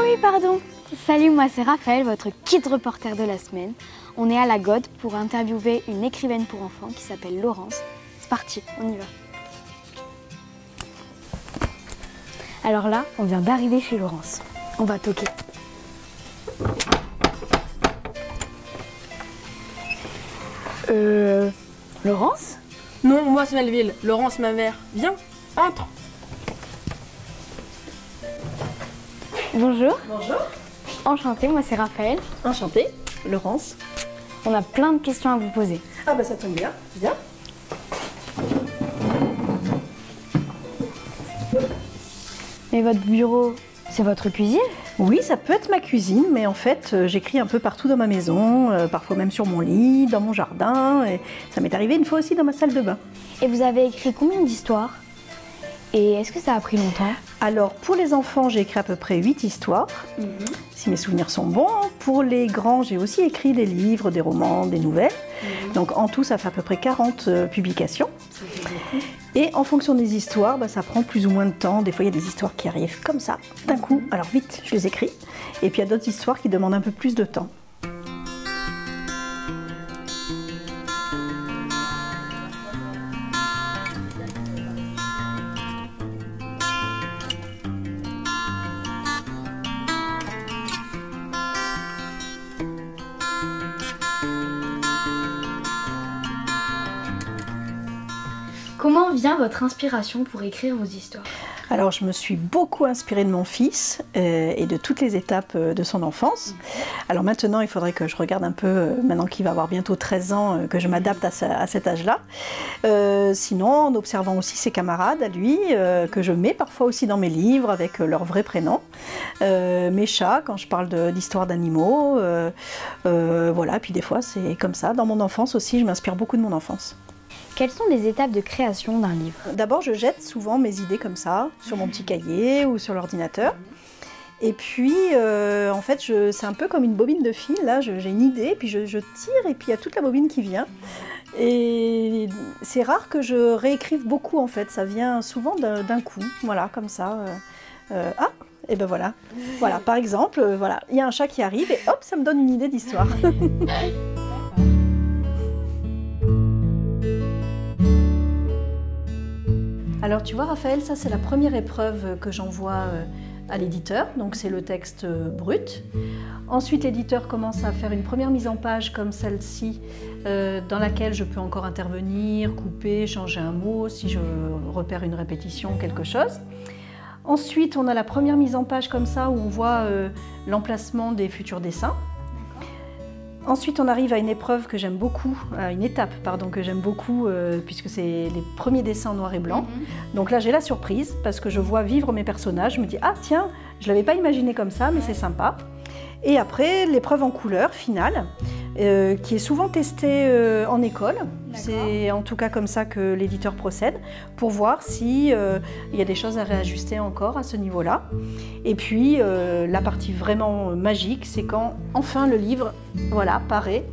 oui, pardon. Salut, moi c'est Raphaël, votre kid reporter de la semaine. On est à la Gode pour interviewer une écrivaine pour enfants qui s'appelle Laurence. C'est parti, on y va. Alors là, on vient d'arriver chez Laurence. On va toquer. Laurence? Non, moi c'est Melville. Laurence, ma mère. Viens, entre. Bonjour. Bonjour. Enchantée, moi c'est Raphaël. Enchantée. Laurence. On a plein de questions à vous poser. Ah bah ça tombe bien. Viens. Mais votre bureau, c'est votre cuisine? Oui, ça peut être ma cuisine, mais en fait, j'écris un peu partout dans ma maison, parfois même sur mon lit, dans mon jardin, et ça m'est arrivé une fois aussi dans ma salle de bain. Et vous avez écrit combien d'histoires? Et est-ce que ça a pris longtemps? Alors, pour les enfants, j'ai écrit à peu près 8 histoires, si mes souvenirs sont bons. Pour les grands, j'ai aussi écrit des livres, des romans, des nouvelles. Donc en tout, ça fait à peu près 40 publications. Et en fonction des histoires, ça prend plus ou moins de temps. Des fois, il y a des histoires qui arrivent comme ça, d'un coup. Alors vite, je les écris. Et puis il y a d'autres histoires qui demandent un peu plus de temps. Comment vient votre inspiration pour écrire vos histoires? Alors, je me suis beaucoup inspirée de mon fils et de toutes les étapes de son enfance. Alors maintenant, il faudrait que je regarde un peu, maintenant qu'il va avoir bientôt 13 ans, que je m'adapte à cet âge-là. Sinon, en observant aussi ses camarades à lui, que je mets parfois aussi dans mes livres avec leur vrai prénom. Mes chats, quand je parle d'histoires d'animaux. Voilà, puis des fois, c'est comme ça. Dans mon enfance aussi, je m'inspire beaucoup de mon enfance. Quelles sont les étapes de création d'un livre? D'abord, je jette souvent mes idées comme ça, sur mon petit cahier ou sur l'ordinateur. Et puis, en fait, c'est un peu comme une bobine de fil. Là, j'ai une idée, puis je tire, et puis il y a toute la bobine qui vient. Et c'est rare que je réécrive beaucoup, en fait. Ça vient souvent d'un coup, voilà, comme ça. Ah, et ben voilà. Voilà, par exemple, voilà, il y a un chat qui arrive, et hop, ça me donne une idée d'histoire. Alors tu vois Raphaël, ça c'est la première épreuve que j'envoie à l'éditeur, donc c'est le texte brut. Ensuite l'éditeur commence à faire une première mise en page comme celle-ci, dans laquelle je peux encore intervenir, couper, changer un mot, si je repère une répétition, quelque chose. Ensuite on a la première mise en page comme ça, où on voit l'emplacement des futurs dessins. Ensuite, on arrive à une épreuve que j'aime beaucoup, à une étape pardon, que j'aime beaucoup, puisque c'est les premiers dessins en noir et blanc. Donc là, j'ai la surprise, parce que je vois vivre mes personnages. Je me dis, ah tiens, je ne l'avais pas imaginé comme ça, mais c'est sympa. Et après, l'épreuve en couleur finale, qui est souvent testée en école. C'est en tout cas comme ça que l'éditeur procède, pour voir s'il y a des choses à réajuster encore à ce niveau-là. Et puis, la partie vraiment magique, c'est quand enfin le livre voilà, paraît.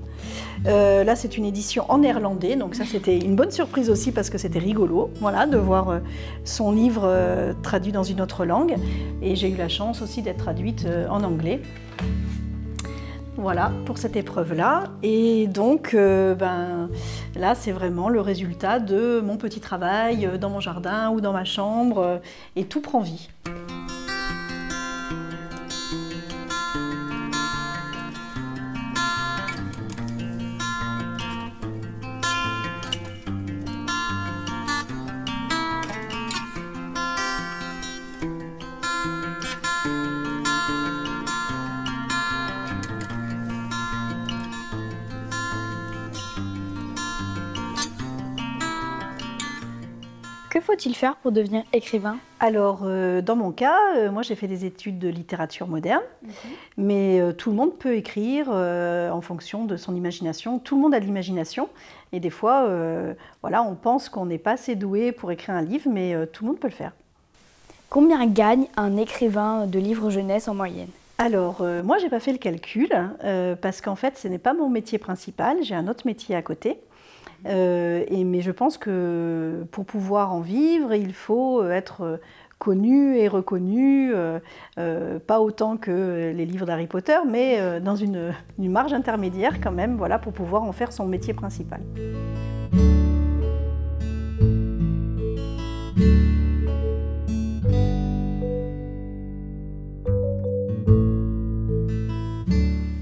Là, c'est une édition en néerlandais, donc ça c'était une bonne surprise aussi parce que c'était rigolo, voilà, de voir son livre traduit dans une autre langue. Et j'ai eu la chance aussi d'être traduite en anglais. Voilà, pour cette épreuve-là. Et donc, là, c'est vraiment le résultat de mon petit travail dans mon jardin ou dans ma chambre, et tout prend vie. Que faut-il faire pour devenir écrivain? Alors, dans mon cas, moi j'ai fait des études de littérature moderne, mais tout le monde peut écrire en fonction de son imagination. Tout le monde a de l'imagination, et des fois, voilà, on pense qu'on n'est pas assez doué pour écrire un livre, mais tout le monde peut le faire. Combien gagne un écrivain de livres jeunesse en moyenne? Alors, moi j'ai pas fait le calcul, parce qu'en fait, ce n'est pas mon métier principal, j'ai un autre métier à côté. Mais je pense que pour pouvoir en vivre, il faut être connu et reconnu, pas autant que les livres d'Harry Potter, mais dans une marge intermédiaire quand même, voilà, pour pouvoir en faire son métier principal.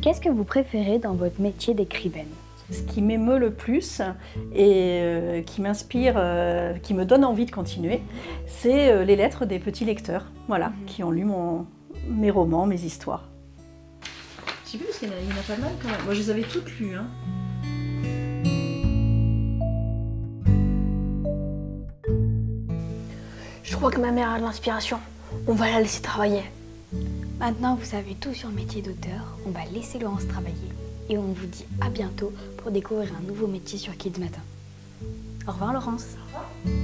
Qu'est-ce que vous préférez dans votre métier d'écrivaine? Ce qui m'émeut le plus et qui m'inspire, qui me donne envie de continuer, c'est les lettres des petits lecteurs, voilà, qui ont lu mes romans, mes histoires. Je sais plus parce qu'il y en a pas mal quand même. Moi, je les avais toutes lues. Hein. Je crois que ma mère a de l'inspiration. On va la laisser travailler. Maintenant, vous savez tout sur le métier d'auteur. On va laisser Laurence travailler. Et on vous dit à bientôt pour découvrir un nouveau métier sur Kids Matin. Au revoir Laurence. Au revoir.